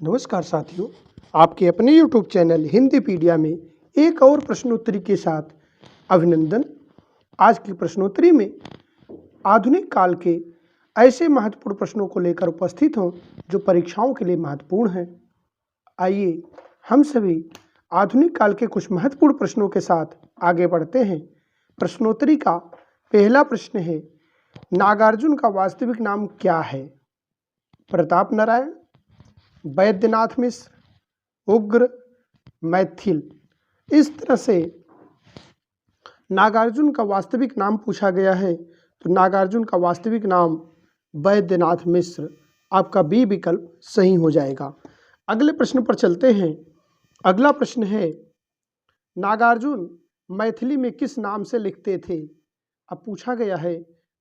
नमस्कार साथियों, आपके अपने YouTube चैनल हिंदीपीडिया में एक और प्रश्नोत्तरी के साथ अभिनंदन। आज की प्रश्नोत्तरी में आधुनिक काल के ऐसे महत्वपूर्ण प्रश्नों को लेकर उपस्थित हूँ जो परीक्षाओं के लिए महत्वपूर्ण हैं। आइए हम सभी आधुनिक काल के कुछ महत्वपूर्ण प्रश्नों के साथ आगे बढ़ते हैं। प्रश्नोत्तरी का पहला प्रश्न है, नागार्जुन का वास्तविक नाम क्या है? प्रताप नारायण, वैद्यनाथ मिश्र, उग्र, मैथिल। इस तरह से नागार्जुन का वास्तविक नाम पूछा गया है, तो नागार्जुन का वास्तविक नाम वैद्यनाथ मिश्र, आपका बी विकल्प सही हो जाएगा। अगले प्रश्न पर चलते हैं। अगला प्रश्न है, नागार्जुन मैथिली में किस नाम से लिखते थे? अब पूछा गया है,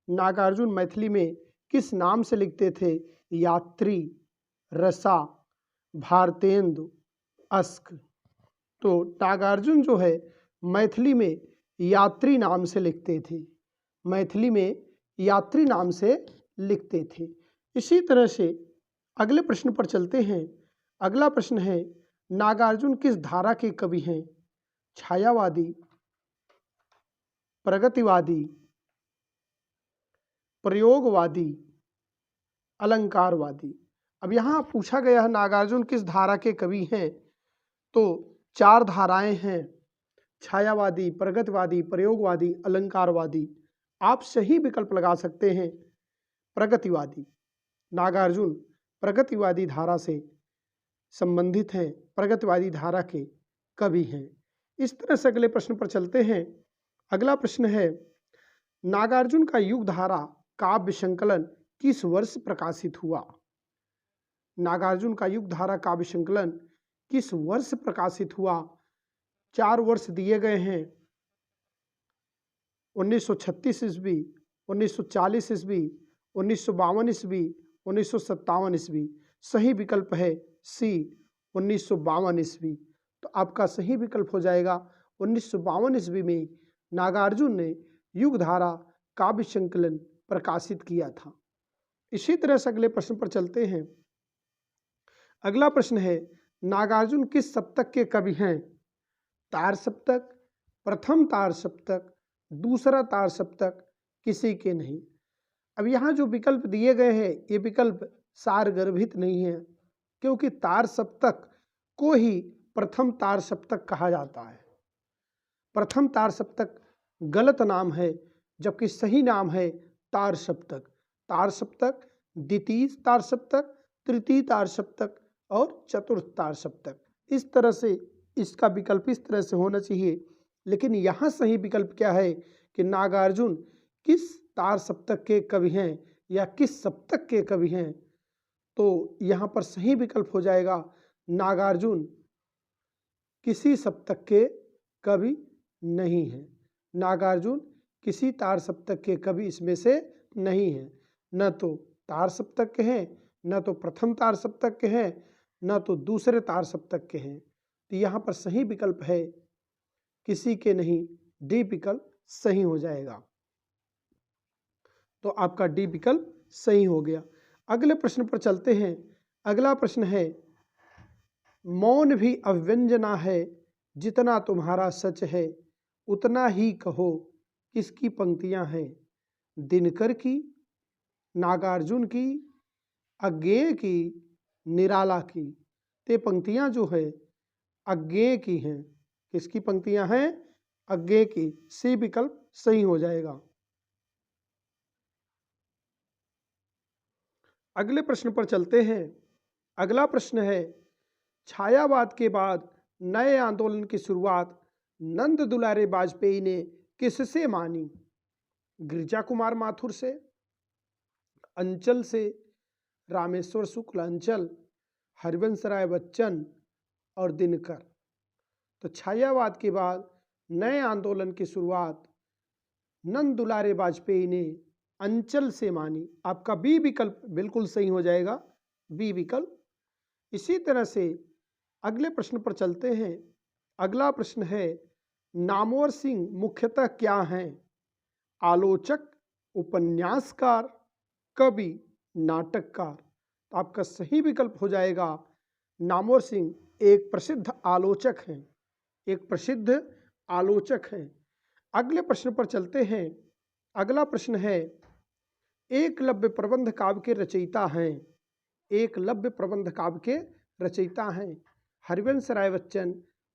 नागार्जुन मैथिली में किस नाम से लिखते थे? यात्री, रसा, भारतेंदु, अस्क। तो नागार्जुन जो है मैथिली में यात्री नाम से लिखते थे, मैथिली में यात्री नाम से लिखते थे। इसी तरह से अगले प्रश्न पर चलते हैं। अगला प्रश्न है, नागार्जुन किस धारा के कवि हैं? छायावादी, प्रगतिवादी, प्रयोगवादी, अलंकारवादी। अब यहाँ पूछा गया है नागार्जुन किस धारा के कवि हैं, तो चार धाराएं हैं, छायावादी, प्रगतिवादी, प्रयोगवादी, अलंकारवादी। आप सही विकल्प लगा सकते हैं प्रगतिवादी। नागार्जुन प्रगतिवादी धारा से संबंधित हैं, प्रगतिवादी धारा के कवि हैं। इस तरह से अगले प्रश्न पर चलते हैं। अगला प्रश्न है, नागार्जुन का युगधारा काव्य संकलन किस वर्ष प्रकाशित हुआ? नागार्जुन का युगधारा काव्य संकलन किस वर्ष प्रकाशित हुआ? चार वर्ष दिए गए हैं, 1936 ईस्वी, 1940 ईस्वी, 1952 ईस्वी, 1957 ईस्वी। सही विकल्प है सी, 1952 ईस्वी। तो आपका सही विकल्प हो जाएगा 1952 ईस्वी में नागार्जुन ने युगधारा काव्य संकलन प्रकाशित किया था। इसी तरह से अगले प्रश्न पर चलते हैं। अगला प्रश्न है, नागार्जुन किस सप्तक के कवि हैं? तार सप्तक, प्रथम तार सप्तक, दूसरा तार सप्तक, किसी के नहीं। अब यहाँ जो विकल्प दिए गए हैं ये विकल्प सारगर्भित नहीं है, क्योंकि तार सप्तक को ही प्रथम तार सप्तक कहा जाता है। प्रथम तार सप्तक गलत नाम है, जबकि सही नाम है तार सप्तक। तार सप्तक द्वितीय तार सप्तक, तृतीय तार सप्तक और चतुर्थ तार सप्तक। इस तरह से इसका विकल्प इस तरह से होना चाहिए, लेकिन यहाँ सही विकल्प क्या है कि नागार्जुन किस तार सप्तक के कवि हैं या किस सप्तक के कवि हैं। तो यहाँ पर सही विकल्प हो जाएगा नागार्जुन किसी सप्तक के कवि नहीं है। नागार्जुन किसी तार सप्तक के कवि इसमें से नहीं है, न तो तार सप्तक के हैं, न तो प्रथम तार सप्तक के हैं, न तो दूसरे तार सप्तक के हैं। तो यहाँ पर सही विकल्प है किसी के नहीं, डी विकल्प सही हो जाएगा। तो आपका डी विकल्प सही हो गया। अगले प्रश्न पर चलते हैं। अगला प्रश्न है, मौन भी अव्यंजना है, जितना तुम्हारा सच है उतना ही कहो, किसकी पंक्तियां हैं? दिनकर की, नागार्जुन की, अज्ञेय की, निराला की। ते पंक्तियां जो है अज्ञेय की हैं। किसकी पंक्तियां हैं? अज्ञेय की। सी विकल्प सही हो जाएगा। अगले प्रश्न पर चलते हैं। अगला प्रश्न है, छायावाद के बाद नए आंदोलन की शुरुआत नंद दुलारे वाजपेयी ने किससे मानी? गिरिजा कुमार माथुर से, अंचल से, रामेश्वर शुक्ल अंचल, हरिवंश राय बच्चन और दिनकर। तो छायावाद के बाद नए आंदोलन की शुरुआत नंद दुलारे वाजपेयी ने अंचल से मानी। आपका बी विकल्प बिल्कुल सही हो जाएगा, बी विकल्प। इसी तरह से अगले प्रश्न पर चलते हैं। अगला प्रश्न है, नामवर सिंह मुख्यतः क्या हैं? आलोचक, उपन्यासकार, कवि, नाटककार। तो आपका सही विकल्प हो जाएगा नामवर सिंह एक प्रसिद्ध आलोचक हैं, एक प्रसिद्ध आलोचक हैं। अगले प्रश्न पर चलते हैं। अगला प्रश्न है, एकलव्य प्रबंध काव्य के रचयिता हैं। एकलव्य प्रबंध काव्य के रचयिता हैं हरिवंश राय बच्चन,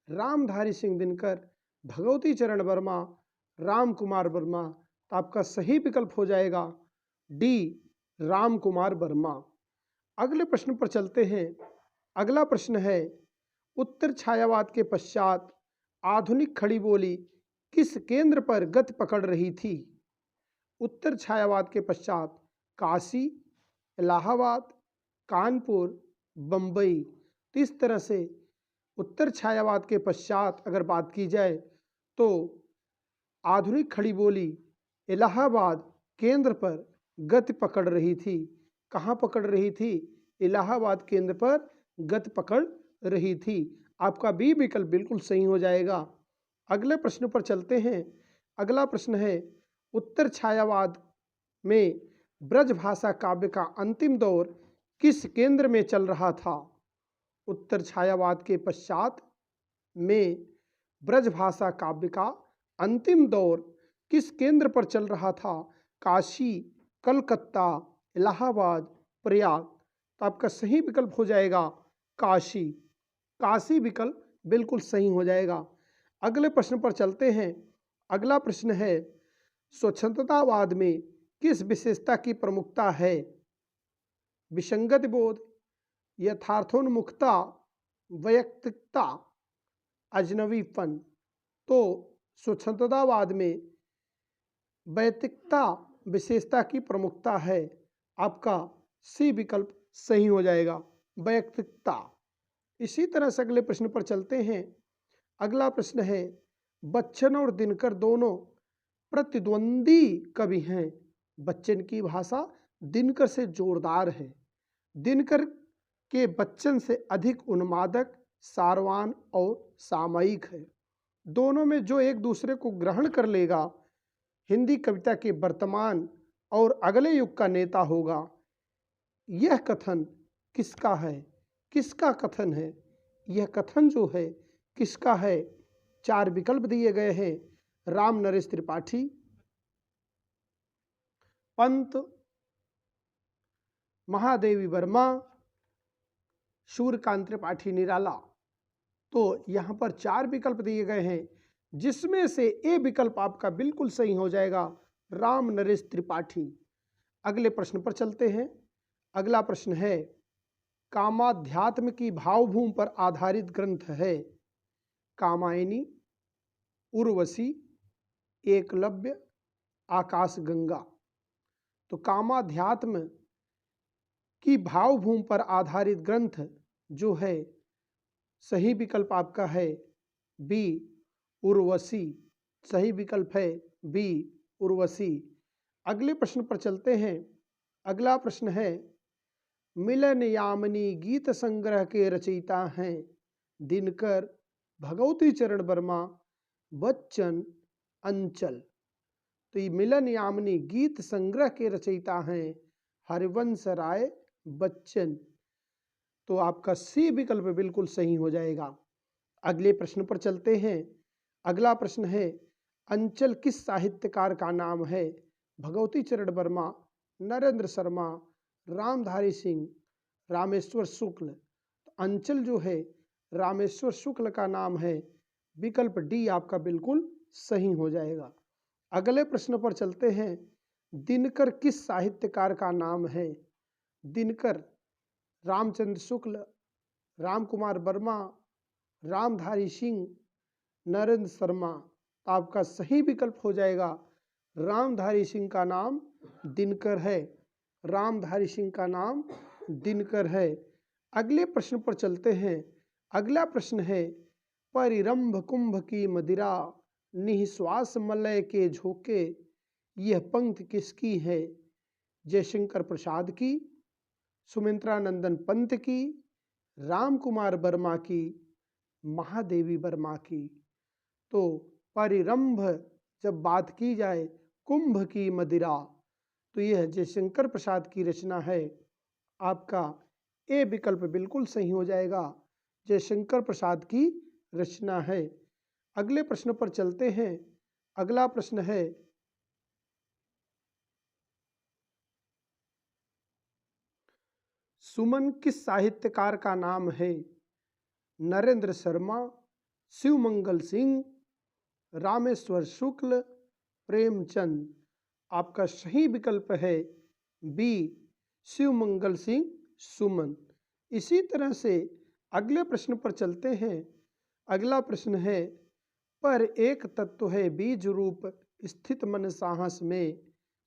रामधारी सिंह दिनकर, भगवती चरण वर्मा, राम कुमार वर्मा। तो आपका सही विकल्प हो जाएगा डी, राम कुमार वर्मा। अगले प्रश्न पर चलते हैं। अगला प्रश्न है, उत्तर छायावाद के पश्चात आधुनिक खड़ी बोली किस केंद्र पर गति पकड़ रही थी? उत्तर छायावाद के पश्चात काशी, इलाहाबाद, कानपुर, बम्बई। तो इस तरह से उत्तर छायावाद के पश्चात अगर बात की जाए तो आधुनिक खड़ी बोली इलाहाबाद केंद्र पर गति पकड़ रही थी। कहाँ पकड़ रही थी? इलाहाबाद केंद्र पर गति पकड़ रही थी। आपका बी विकल्प बिल्कुल सही हो जाएगा। अगले प्रश्न पर चलते हैं। अगला प्रश्न है, उत्तर छायावाद में ब्रजभाषा काव्य का अंतिम दौर किस केंद्र में चल रहा था? उत्तर छायावाद के पश्चात में ब्रजभाषा काव्य का अंतिम दौर किस केंद्र पर चल रहा था? काशी, कलकत्ता, इलाहाबाद, प्रयाग। तो आपका सही विकल्प हो जाएगा काशी। काशी विकल्प बिल्कुल सही हो जाएगा। अगले प्रश्न पर चलते हैं। अगला प्रश्न है, स्वच्छंदतावाद में किस विशेषता की प्रमुखता है? विसंगति बोध, यथार्थोन्मुखता, वैयक्तिकता, अजनबीपन। तो स्वच्छंदतावाद में वैयक्तिकता विशेषता की प्रमुखता है। आपका सी विकल्प सही हो जाएगा, वैयक्तिकता। इसी तरह से अगले प्रश्न पर चलते हैं। अगला प्रश्न है, बच्चन और दिनकर दोनों प्रतिद्वंदी कवि हैं। बच्चन की भाषा दिनकर से जोरदार है। दिनकर के बच्चन से अधिक उन्मादक, सारवान और सामयिक है। दोनों में जो एक दूसरे को ग्रहण कर लेगा, हिंदी कविता के वर्तमान और अगले युग का नेता होगा। यह कथन किसका है? किसका कथन है? यह कथन जो है किसका है? 4 विकल्प दिए गए हैं। राम नरेश त्रिपाठी, पंत, महादेवी वर्मा, सूर्यकांत त्रिपाठी निराला। तो यहाँ पर 4 विकल्प दिए गए हैं, जिसमें से ए विकल्प आपका बिल्कुल सही हो जाएगा, राम नरेश त्रिपाठी। अगले प्रश्न पर चलते हैं। अगला प्रश्न है, कामाध्यात्म की भावभूमि पर आधारित ग्रंथ है। कामायनी, उर्वशी, एकलव्य, आकाशगंगा। तो कामाध्यात्म की भावभूमि पर आधारित ग्रंथ जो है, सही विकल्प आपका है बी, उर्वशी। सही विकल्प है बी, उर्वशी। अगले प्रश्न पर चलते हैं। अगला प्रश्न है, मिलन यामिनी गीत संग्रह के रचयिता हैं दिनकर, भगवती चरण वर्मा, बच्चन, अंचल। तो ये मिलन यामिनी गीत संग्रह के रचयिता हैं हरिवंश राय बच्चन। तो आपका सी विकल्प बिल्कुल सही हो जाएगा। अगले प्रश्न पर चलते हैं। अगला प्रश्न है, अंचल किस साहित्यकार का नाम है? भगवती चरण वर्मा, नरेंद्र शर्मा, रामधारी सिंह, रामेश्वर शुक्ल। तो अंचल जो है रामेश्वर शुक्ल का नाम है। विकल्प डी आपका बिल्कुल सही हो जाएगा। अगले प्रश्न पर चलते हैं। दिनकर किस साहित्यकार का नाम है? दिनकर रामचंद्र शुक्ल, राम कुमार वर्मा, रामधारी सिंह, नरेंद्र शर्मा। आपका सही विकल्प हो जाएगा, रामधारी सिंह का नाम दिनकर है। रामधारी सिंह का नाम दिनकर है। अगले प्रश्न पर चलते हैं। अगला प्रश्न है, परिरंभ कुंभ की मदिरा, निःश्वास मलय के झोंके, यह पंक्ति किसकी है? जयशंकर प्रसाद की, सुमित्रा नंदन पंत की, राम कुमार वर्मा की, महादेवी वर्मा की। तो परिरंभ जब बात की जाए कुंभ की मदिरा, तो यह जयशंकर प्रसाद की रचना है। आपका ए विकल्प बिल्कुल सही हो जाएगा। जयशंकर प्रसाद की रचना है। अगले प्रश्न पर चलते हैं। अगला प्रश्न है, सुमन किस साहित्यकार का नाम है? नरेंद्र शर्मा, शिवमंगल सिंह, रामेश्वर शुक्ल, प्रेमचंद। आपका सही विकल्प है बी, शिवमंगल सिंह सुमन। इसी तरह से अगले प्रश्न पर चलते हैं। अगला प्रश्न है, पर एक तत्व है बीज रूप स्थित मन साहस में,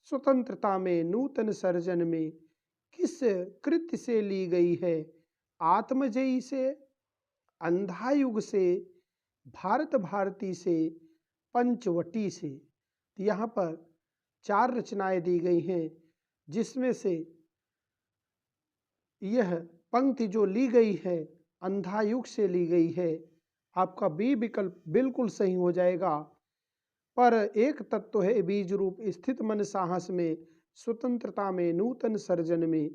स्वतंत्रता में नूतन सर्जन में, किस कृत्य से ली गई है? आत्मजयी से, अंधायुग से, भारत भारती से, पंचवटी से। तो यहाँ पर 4 रचनाएं दी गई हैं, जिसमें से यह पंक्ति जो ली गई है अंधायुग से ली गई है। आपका बी विकल्प बिल्कुल सही हो जाएगा। पर एक तत्व है बीज रूप स्थित मन साहस में, स्वतंत्रता में नूतन सर्जन में,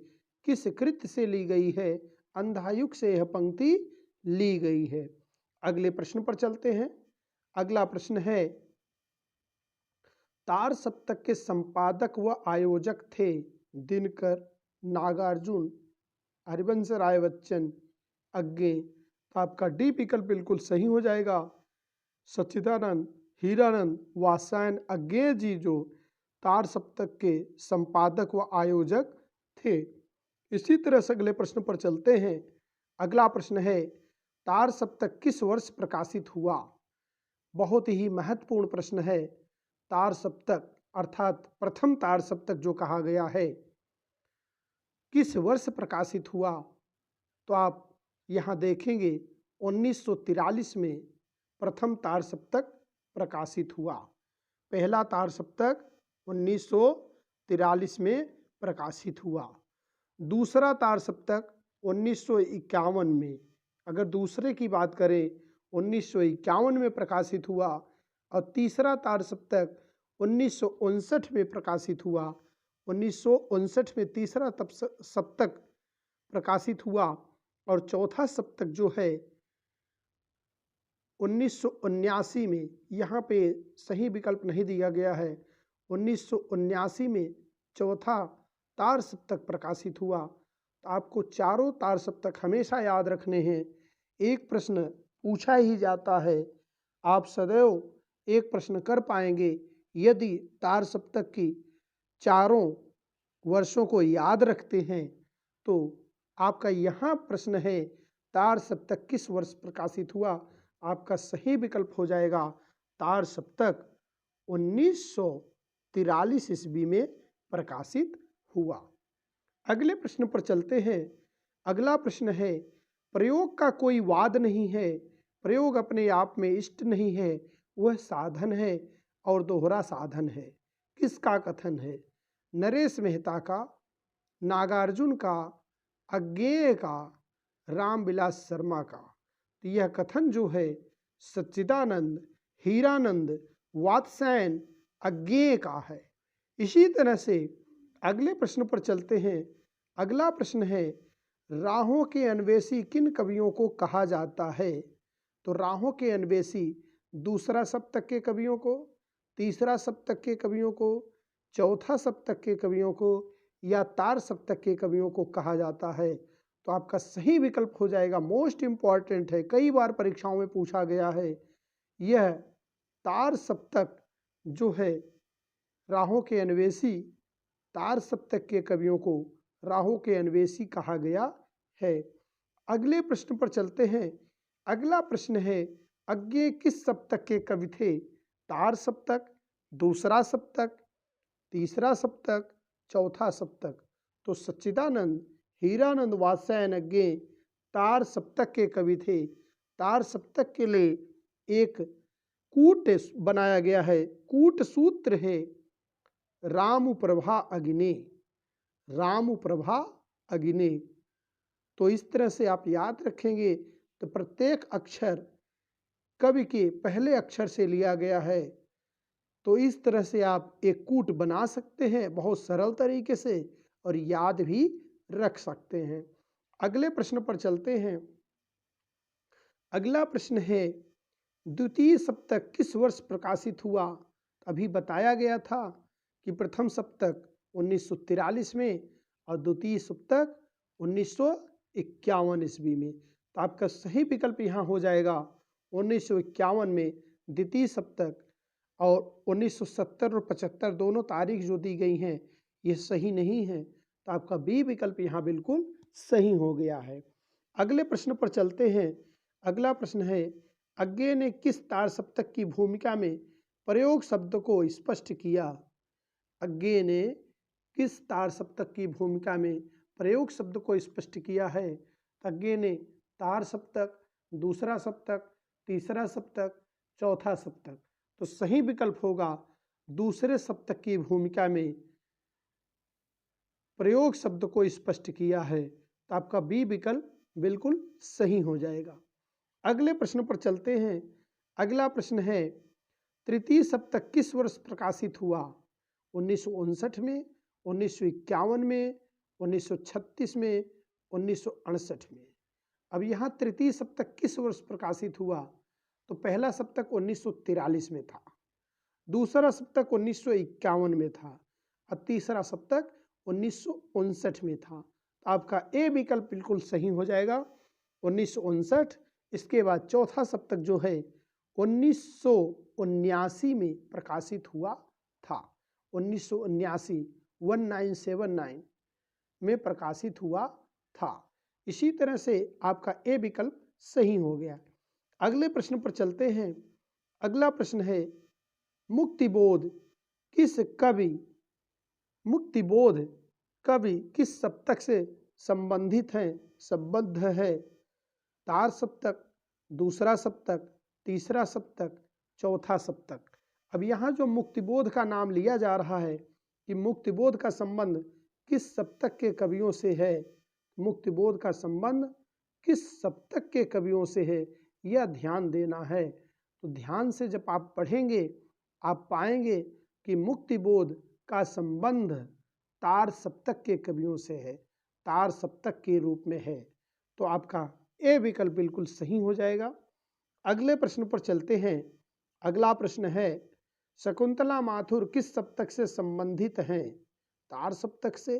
किस कृत्य से ली गई है? अंधायुग से यह पंक्ति ली गई है। अगले प्रश्न पर चलते हैं। अगला प्रश्न है, तार सप्तक के संपादक व आयोजक थे दिनकर, नागार्जुन, हरिवंश राय बच्चन, अज्ञे। तो आपका डी विकल्प बिल्कुल सही हो जाएगा। सच्चिदानंद, हीरानंद, वात्स्यायन अज्ञेय जी जो तार सप्तक के संपादक व आयोजक थे। इसी तरह से अगले प्रश्न पर चलते हैं। अगला प्रश्न है, तार सप्तक किस वर्ष प्रकाशित हुआ? बहुत ही महत्वपूर्ण प्रश्न है। तार सप्तक अर्थात प्रथम तार सप्तक जो कहा गया है, किस वर्ष प्रकाशित हुआ? तो आप यहाँ देखेंगे 1943 में प्रथम तार सप्तक प्रकाशित हुआ। पहला तार सप्तक 1943 में प्रकाशित हुआ। दूसरा तार सप्तक 1951 में, अगर दूसरे की बात करें 1951 में प्रकाशित हुआ। और तीसरा तार सप्तक 1959 में प्रकाशित हुआ। 1959 में तीसरा सप्तक प्रकाशित हुआ। और चौथा सप्तक जो है 1979 में, यहाँ पे सही विकल्प नहीं दिया गया है। 1979 में चौथा तार सप्तक प्रकाशित हुआ। तो आपको चारों तार सप्तक हमेशा याद रखने हैं। एक प्रश्न पूछा ही जाता है, आप सदैव एक प्रश्न कर पाएंगे यदि तार सप्तक की चारों वर्षों को याद रखते हैं। तो आपका यहाँ प्रश्न है, तार सप्तक किस वर्ष प्रकाशित हुआ? आपका सही विकल्प हो जाएगा तार सप्तक 1943 ईस्वी में प्रकाशित हुआ। अगले प्रश्न पर चलते हैं। अगला प्रश्न है, प्रयोग का कोई वाद नहीं है, प्रयोग अपने आप में इष्ट नहीं है, वह साधन है और दोहरा साधन है। किसका कथन है? नरेश मेहता का, नागार्जुन का, अज्ञेय का, रामविलास शर्मा का। तो यह कथन जो है सच्चिदानंद, हीरानंद, वात्स्यायन अज्ञेय का है। इसी तरह से अगले प्रश्न पर चलते हैं। अगला प्रश्न है, राहों के अन्वेषी किन कवियों को कहा जाता है? तो राहों के अन्वेषी दूसरा सप्तक के कवियों को, तीसरा सप्तक के कवियों को, चौथा सप्तक के कवियों को या तार सप्तक के कवियों को कहा जाता है। तो आपका सही विकल्प हो जाएगा, मोस्ट इम्पॉर्टेंट है, कई बार परीक्षाओं में पूछा गया है। यह तार सप्तक जो है राहों के अन्वेषी, तार सप्तक के कवियों को राहों के अन्वेषी कहा गया है। अगले प्रश्न पर चलते हैं। अगला प्रश्न है, अज्ञेय किस सप्तक के कवि थे? तार सप्तक, दूसरा सप्तक, तीसरा सप्तक, चौथा सप्तक। तो सच्चिदानंद, हीरानंद, वात्स्यायन अज्ञेय तार सप्तक के कवि थे। तार सप्तक के लिए एक कूट बनाया गया है, कूट सूत्र है राम प्रभा अग्नि, राम प्रभा अग्नि। तो इस तरह से आप याद रखेंगे तो प्रत्येक अक्षर कवि के पहले अक्षर से लिया गया है। तो इस तरह से आप एक कूट बना सकते हैं बहुत सरल तरीके से और याद भी रख सकते हैं। अगले प्रश्न पर चलते हैं। अगला प्रश्न है, द्वितीय सप्तक किस वर्ष प्रकाशित हुआ? अभी बताया गया था कि प्रथम सप्तक 1943 में और द्वितीय सप्तक 1951 ईस्वी में। तो आपका सही विकल्प यहाँ हो जाएगा 1951 में द्वितीय सप्तक, और 1970 और 75 दोनों तारीख जो दी गई हैं ये सही नहीं है। तो आपका बी विकल्प यहाँ बिल्कुल सही हो गया है। अगले प्रश्न पर चलते हैं। अगला प्रश्न है, अज्ञे ने किस तार सप्तक की भूमिका में प्रयोग शब्द को स्पष्ट किया? अज्ञे ने किस तार सप्तक की भूमिका में प्रयोग शब्द को स्पष्ट किया है? अज्ञे ने तार सप्तक, दूसरा सप्तक, तीसरा सप्तक, चौथा सप्तक। तो सही विकल्प होगा दूसरे सप्तक की भूमिका में प्रयोग शब्द को स्पष्ट किया है। तो आपका बी विकल्प बिल्कुल सही हो जाएगा। अगले प्रश्न पर चलते हैं। अगला प्रश्न है, तृतीय सप्तक किस वर्ष प्रकाशित हुआ? 1959 में, 1951 में, 1936 में, 1968 में। अब यहाँ तृतीय सप्तक किस वर्ष प्रकाशित हुआ? तो पहला सप्तक 1943 में था, दूसरा सप्तक 1951 में था और तीसरा सप्तक 1959 में था। तो आपका ए विकल्प बिल्कुल सही हो जाएगा 1959। इसके बाद चौथा सप्तक जो है 1979 में प्रकाशित हुआ था। 1979 1979 में प्रकाशित हुआ था। इसी तरह से आपका ए विकल्प सही हो गया। अगले प्रश्न पर चलते हैं। अगला प्रश्न है, मुक्तिबोध किस कवि किस सप्तक से संबंधित है, संबद्ध है? तार सप्तक, दूसरा सप्तक, तीसरा सप्तक, चौथा सप्तक। अब यहाँ जो मुक्तिबोध का नाम लिया जा रहा है कि मुक्तिबोध का संबंध किस सप्तक के कवियों से है, मुक्तिबोध का संबंध किस सप्तक के कवियों से है, यह ध्यान देना है। तो ध्यान से जब आप पढ़ेंगे आप पाएंगे कि मुक्तिबोध का संबंध तार सप्तक के कवियों से है, तार सप्तक के रूप में है। तो आपका ए विकल्प बिल्कुल सही हो जाएगा। अगले प्रश्न पर चलते हैं। अगला प्रश्न है, शकुंतला माथुर किस सप्तक से संबंधित हैं? तार सप्तक से,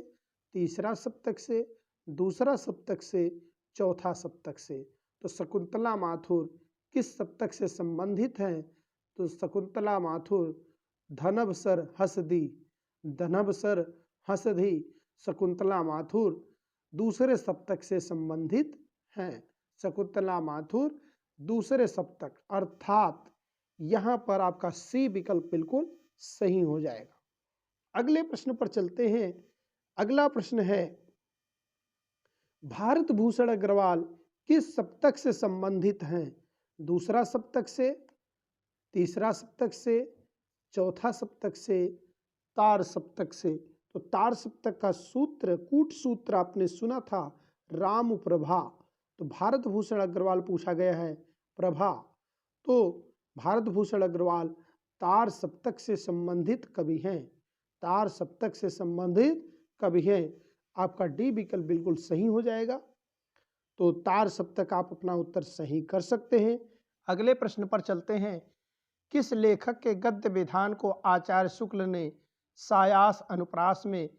तीसरा सप्तक से, दूसरा सप्तक से, चौथा सप्तक से। तो शकुंतला माथुर किस सप्तक से संबंधित हैं? तो शकुंतला माथुर धनवसर हसदी, धनवसर हसदी शकुंतला माथुर दूसरे सप्तक से संबंधित हैं। शकुंतला माथुर दूसरे सप्तक, अर्थात यहाँ पर आपका सी विकल्प बिल्कुल सही हो जाएगा। अगले प्रश्न पर चलते हैं। अगला प्रश्न है, भारत भूषण अग्रवाल किस सप्तक से संबंधित हैं? दूसरा सप्तक से, तीसरा सप्तक से, चौथा सप्तक से, तार सप्तक से। तो तार सप्तक का सूत्र, कूट सूत्र आपने सुना था, राम प्रभा। तो भारत भूषण अग्रवाल पूछा गया है प्रभा। तो भारत भूषण अग्रवाल तार सप्तक से संबंधित कवि हैं, तार सप्तक से संबंधित कवि हैं। आपका डी विकल्प बिल्कुल सही हो जाएगा। तो तार सप्तक आप अपना उत्तर सही कर सकते हैं। अगले प्रश्न पर चलते हैं। किस लेखक के गद्य विधान को आचार्य शुक्ल ने सायास अनुप्रास में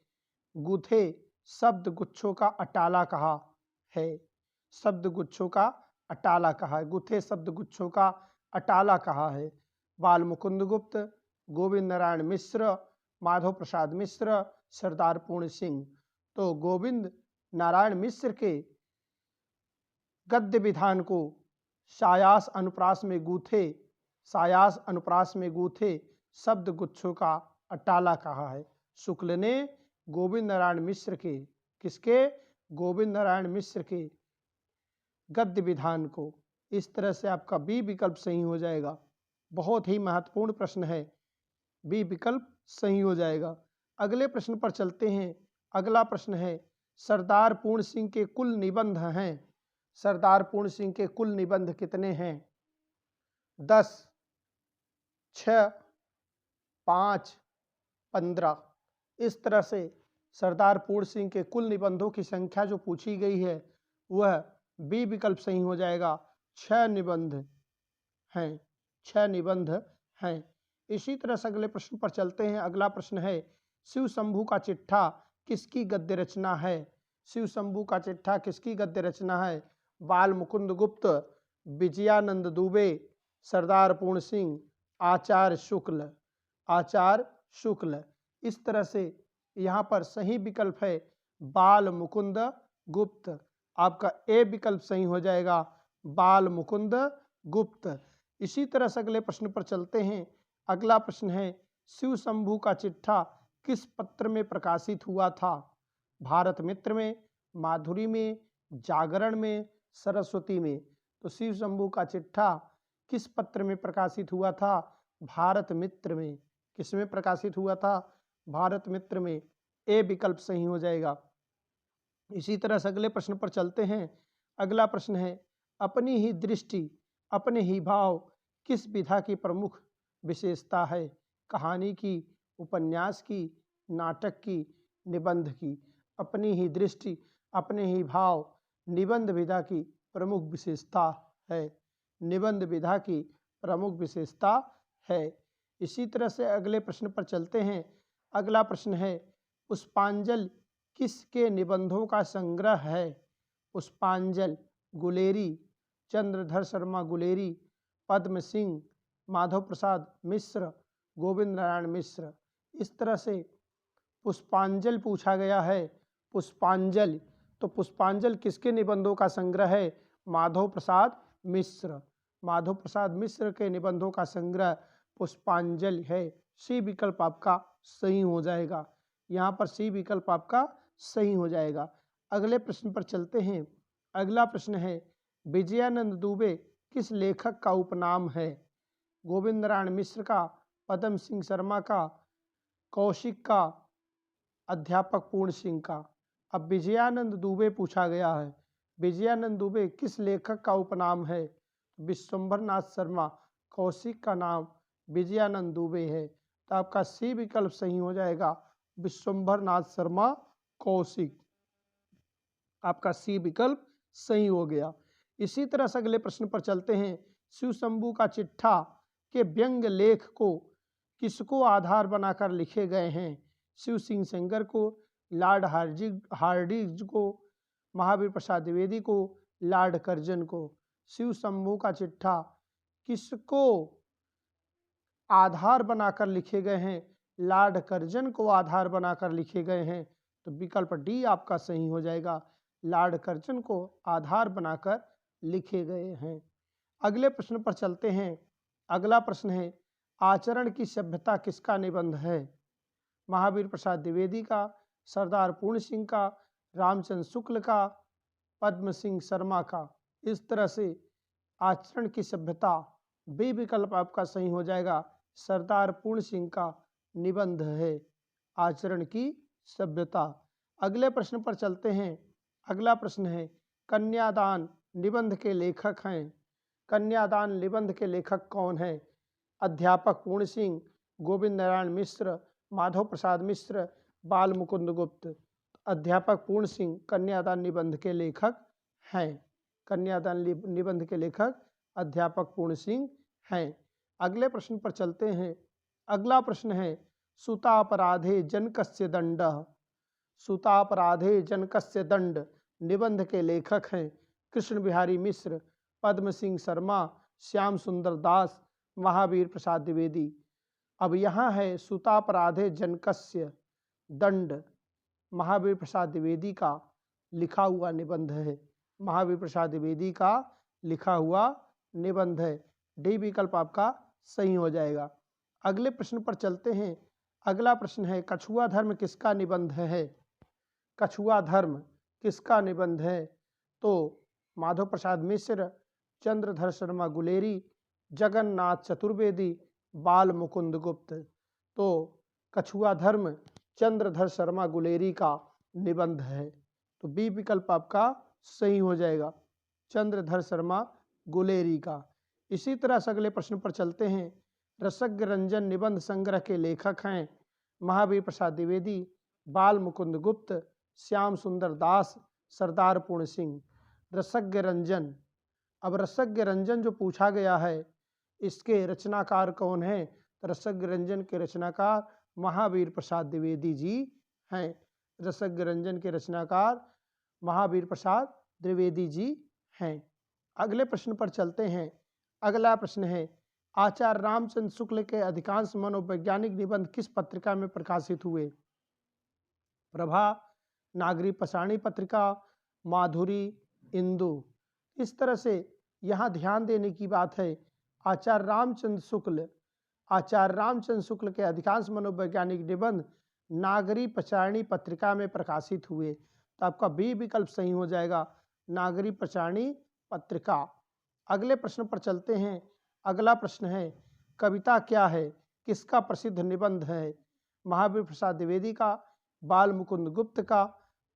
गूथे शब्द गुच्छों का अटाला कहा है? शब्द गुच्छों का अटाला कहा है, गुथे शब्द गुच्छों का अटाला कहा है। बाल मुकुंद गुप्त, गोविंद नारायण मिश्र, माधव प्रसाद मिश्र, सरदार पूर्ण सिंह। तो गोविंद नारायण मिश्र के गद्य विधान को सायास अनुप्रास में गूथे, सायास अनुप्रास में गूथे शब्द गुच्छों का अटाला कहा है। शुक्ल ने गोविंद नारायण मिश्र के, किसके? गोविंद नारायण मिश्र के गद्य विधान को। इस तरह से आपका बी विकल्प सही हो जाएगा। बहुत ही महत्वपूर्ण प्रश्न है, बी विकल्प सही हो जाएगा। अगले प्रश्न पर चलते हैं। अगला प्रश्न है, सरदार पूर्ण सिंह के कुल निबंध हैं। सरदार पूर्ण सिंह के कुल निबंध कितने हैं? 10, 6, 5, 15। इस तरह से सरदार पूर्ण सिंह के कुल निबंधों की संख्या जो पूछी गई है वह बी विकल्प सही हो जाएगा 6 निबंध हैं, 6 निबंध हैं। इसी तरह से अगले प्रश्न पर चलते हैं। अगला प्रश्न है, शिव शंभू का चिट्ठा किसकी गद्य रचना है? शिव शंभू का चिट्ठा किसकी गद्य रचना है? बाल मुकुंद गुप्त, विजयानंद दुबे, सरदार पूर्ण सिंह, आचार्य शुक्ल, आचार्य शुक्ल। इस तरह से यहाँ पर सही विकल्प है बाल मुकुंद गुप्त। आपका ए विकल्प सही हो जाएगा, बाल मुकुंद गुप्त। इसी तरह से अगले प्रश्न पर चलते हैं। अगला प्रश्न है, शिव शंभू का चिट्ठा किस पत्र में प्रकाशित हुआ था? भारत मित्र में, माधुरी में, जागरण में, सरस्वती में। तो शिव शंभू का चिट्ठा किस पत्र में प्रकाशित हुआ था? भारत मित्र में। किस में प्रकाशित हुआ था? भारत मित्र में। ए विकल्प सही हो जाएगा। इसी तरह से अगले प्रश्न पर चलते हैं। अगला प्रश्न है, अपनी ही दृष्टि अपने ही भाव किस विधा की प्रमुख विशेषता है? कहानी की, उपन्यास की, नाटक की, निबंध की। अपनी ही दृष्टि अपने ही भाव निबंध विधा की प्रमुख विशेषता है। निबंध विधा की प्रमुख विशेषता है। इसी तरह से अगले प्रश्न पर चलते हैं। अगला प्रश्न है, पुष्पांजलि किसके निबंधों का संग्रह है? पुष्पांजलि गुलेरी, चंद्रधर शर्मा गुलेरी, पद्म सिंह, माधव प्रसाद मिश्र, गोविंद नारायण मिश्र। इस तरह से पुष्पांजलि पूछा गया है। पुष्पांजलि, तो पुष्पांजलि किसके निबंधों का संग्रह है? माधव प्रसाद मिश्र। माधव प्रसाद मिश्र के निबंधों का संग्रह पुष्पांजलि है। सी विकल्प आपका सही हो जाएगा। यहाँ पर सी विकल्प आपका सही हो जाएगा। अगले प्रश्न पर चलते हैं। अगला प्रश्न है, विजयानंद दुबे किस लेखक का उपनाम है? गोविंद नारायण मिश्र का, पद्म सिंह शर्मा का, कौशिक का, अध्यापक पूर्ण सिंह का। अब विजयानंद दुबे पूछा गया है। विजयानंद दुबे किस लेखक का उपनाम है? विश्वंभर नाथ शर्मा। कौशिक का नाम विजयानंद दुबे है। तो आपका सी विकल्प सही हो जाएगा, विश्वंभर नाथ शर्मा कौशिक। आपका सी विकल्प सही हो गया। इसी तरह से अगले प्रश्न पर चलते हैं। शिव शंभू का चिट्ठा के व्यंग्य लेख को किसको आधार बनाकर लिखे गए हैं? शिव सिंह सेंगर को, लॉर्ड हार्डिंज को, महावीर प्रसाद द्विवेदी को, लॉर्ड कर्जन को। शिव शंभू का चिट्ठा किसको आधार बनाकर लिखे गए हैं? लॉर्ड कर्जन को आधार बनाकर लिखे गए हैं। तो विकल्प डी आपका सही हो जाएगा, लॉर्ड कर्जन को आधार बनाकर लिखे गए हैं। अगले प्रश्न पर चलते हैं। अगला प्रश्न है, आचरण की सभ्यता किसका निबंध है? महावीर प्रसाद द्विवेदी का, सरदार पूर्ण सिंह का, रामचंद्र शुक्ल का, पद्म सिंह शर्मा का। इस तरह से आचरण की सभ्यता बी विकल्प आपका सही हो जाएगा, सरदार पूर्ण सिंह का निबंध है आचरण की सभ्यता। अगले प्रश्न पर चलते हैं। अगला प्रश्न है, कन्यादान निबंध के लेखक हैं। कन्यादान निबंध के लेखक कौन हैं? अध्यापक पूर्ण सिंह, गोविंद नारायण मिश्र, माधव प्रसाद मिश्र, बाल मुकुंद गुप्त। अध्यापक पूर्ण सिंह कन्यादान निबंध के लेखक हैं। कन्यादान निबंध के लेखक अध्यापक पूर्ण सिंह हैं। अगले प्रश्न पर चलते हैं। अगला प्रश्न है, सुतापराधे जनकस्य दंडः। सुतापराधे जनकस्य दंड निबंध के लेखक हैं कृष्ण बिहारी मिश्र, पद्म सिंह शर्मा, श्याम सुंदर दास, महावीर प्रसाद द्विवेदी। अब यहाँ है सुतापराधे जनकस्य दंड, महावीर प्रसाद द्विवेदी का लिखा हुआ निबंध है। महावीर प्रसाद द्विवेदी का लिखा हुआ निबंध है। डी विकल्प आपका सही हो जाएगा। अगले प्रश्न पर चलते हैं। अगला प्रश्न है, कछुआ धर्म किसका निबंध है? कछुआ धर्म किसका निबंध है? तो माधव प्रसाद मिश्र, चंद्रधर शर्मा गुलेरी, जगन्नाथ चतुर्वेदी, बाल मुकुंद गुप्त। तो कछुआ धर्म चंद्रधर शर्मा गुलेरी का निबंध है। तो बी विकल्प आपका सही हो जाएगा, चंद्रधर शर्मा गुलेरी का। इसी तरह से अगले प्रश्न पर चलते हैं। रसज्ञ रंजन निबंध संग्रह के लेखक हैं महावीर प्रसाद द्विवेदी, बाल मुकुंद गुप्त, श्याम सुंदर दास, सरदार पूर्ण सिंह। रसज्ञ रंजन अब रसज्ञ रंजन जो पूछा गया है, इसके रचनाकार कौन हैं? तो रसज्ञ रंजन के रचनाकार महावीर प्रसाद द्विवेदी जी हैं। रसज्ञ रंजन के रचनाकार महावीर प्रसाद द्विवेदी जी हैं। अगले प्रश्न पर चलते हैं। अगला प्रश्न है, आचार्य रामचंद्र शुक्ल के अधिकांश मनोवैज्ञानिक निबंध किस पत्रिका में प्रकाशित हुए? प्रभा, नागरी पाषाणी पत्रिका, माधुरी, इंदु। इस तरह से यहाँ ध्यान देने की बात है, आचार्य रामचंद्र शुक्ल के अधिकांश मनोवैज्ञानिक निबंध नागरी पाषाणी पत्रिका में प्रकाशित हुए। तो आपका बी विकल्प सही हो जाएगा, नागरी पाषाणी पत्रिका। अगले प्रश्न पर चलते हैं। अगला प्रश्न है, कविता क्या है किसका प्रसिद्ध निबंध है? महावीर प्रसाद द्विवेदी का, बाल मुकुंद गुप्त का,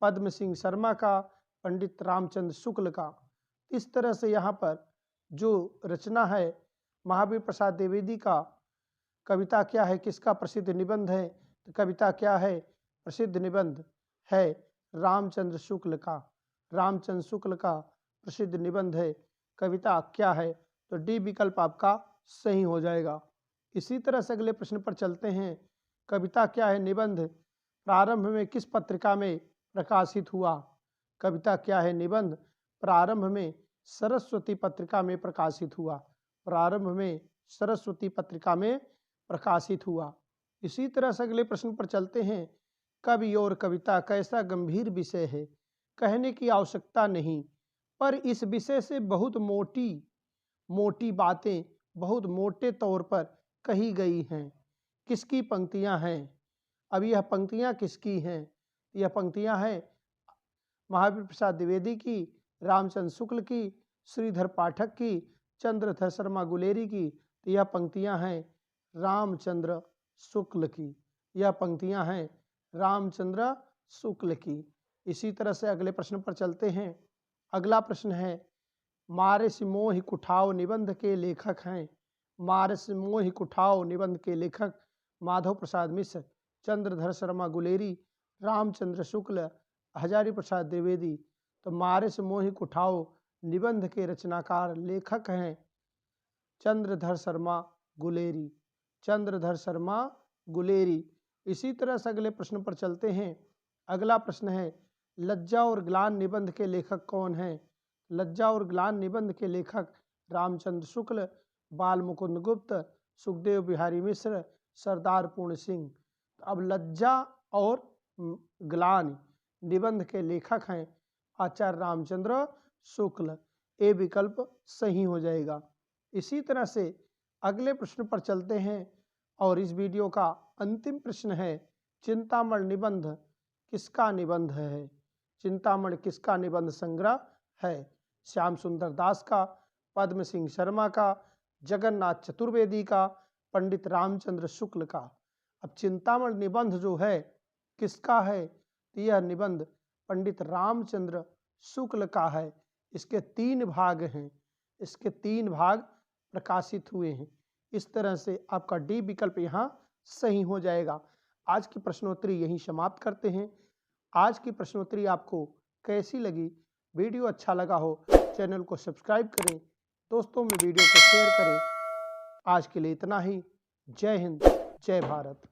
पद्म सिंह शर्मा का, पंडित रामचंद्र शुक्ल का। इस तरह से यहाँ पर जो रचना है महावीर प्रसाद द्विवेदी का, कविता क्या है किसका प्रसिद्ध निबंध है? तो कविता क्या है, प्रसिद्ध निबंध है रामचंद्र शुक्ल का। रामचंद्र शुक्ल का प्रसिद्ध निबंध है। कविता क्या है? तो डी विकल्प आपका सही हो जाएगा। इसी तरह से अगले प्रश्न पर चलते हैं। कविता क्या है निबंध प्रारंभ में किस पत्रिका में प्रकाशित हुआ? कविता क्या है निबंध प्रारंभ में सरस्वती पत्रिका में प्रकाशित हुआ। प्रारंभ में सरस्वती पत्रिका में प्रकाशित हुआ। इसी तरह से अगले प्रश्न पर चलते हैं। कवि और कविता कैसा गंभीर विषय है, कहने की आवश्यकता नहीं, पर इस विषय से बहुत मोटी बातें बहुत मोटे तौर पर कही गई हैं। किसकी पंक्तियां हैं? अब यह पंक्तियां किसकी हैं? यह पंक्तियां हैं महावीर प्रसाद द्विवेदी की, रामचंद्र शुक्ल की, श्रीधर पाठक की, चंद्रधर शर्मा गुलेरी की। तो यह पंक्तियां हैं रामचंद्र शुक्ल की। यह पंक्तियां हैं रामचंद्र शुक्ल की। इसी तरह से अगले प्रश्न पर चलते हैं। अगला प्रश्न है, मारिस मोहि कुठाव निबंध के लेखक हैं। मारिस मोहि कुठाव निबंध के लेखक माधव प्रसाद मिश्र, चंद्रधर शर्मा गुलेरी, रामचंद्र शुक्ल, हजारी प्रसाद द्विवेदी। तो मारिस मोहि कुठाव निबंध के रचनाकार लेखक हैं चंद्रधर शर्मा गुलेरी। चंद्रधर शर्मा गुलेरी। इसी तरह से अगले प्रश्न पर चलते हैं। अगला प्रश्न है, लज्जा और ग्लान निबंध के लेखक कौन हैं? लज्जा और ग्लान निबंध के लेखक रामचंद्र शुक्ल, बाल मुकुंद गुप्त, सुखदेव बिहारी मिश्र, सरदार पूर्ण सिंह। अब लज्जा और ग्लान निबंध के लेखक हैं आचार्य रामचंद्र शुक्ल। ए विकल्प सही हो जाएगा। इसी तरह से अगले प्रश्न पर चलते हैं और इस वीडियो का अंतिम प्रश्न है, चिंतामण निबंध किसका निबंध है? चिंतामण किसका निबंध संग्रह है? श्याम सुंदर दास का, पद्म सिंह शर्मा का, जगन्नाथ चतुर्वेदी का, पंडित रामचंद्र शुक्ल का। अब चिंतामण निबंध जो है किसका है? तो यह निबंध पंडित रामचंद्र शुक्ल का है। इसके 3 भाग हैं। इसके 3 भाग प्रकाशित हुए हैं। इस तरह से आपका डी विकल्प यहाँ सही हो जाएगा। आज की प्रश्नोत्तरी यहीं समाप्त करते हैं। आज की प्रश्नोत्तरी आपको कैसी लगी? वीडियो अच्छा लगा हो चैनल को सब्सक्राइब करें, दोस्तों में वीडियो को शेयर करें। आज के लिए इतना ही। जय हिंद, जय भारत।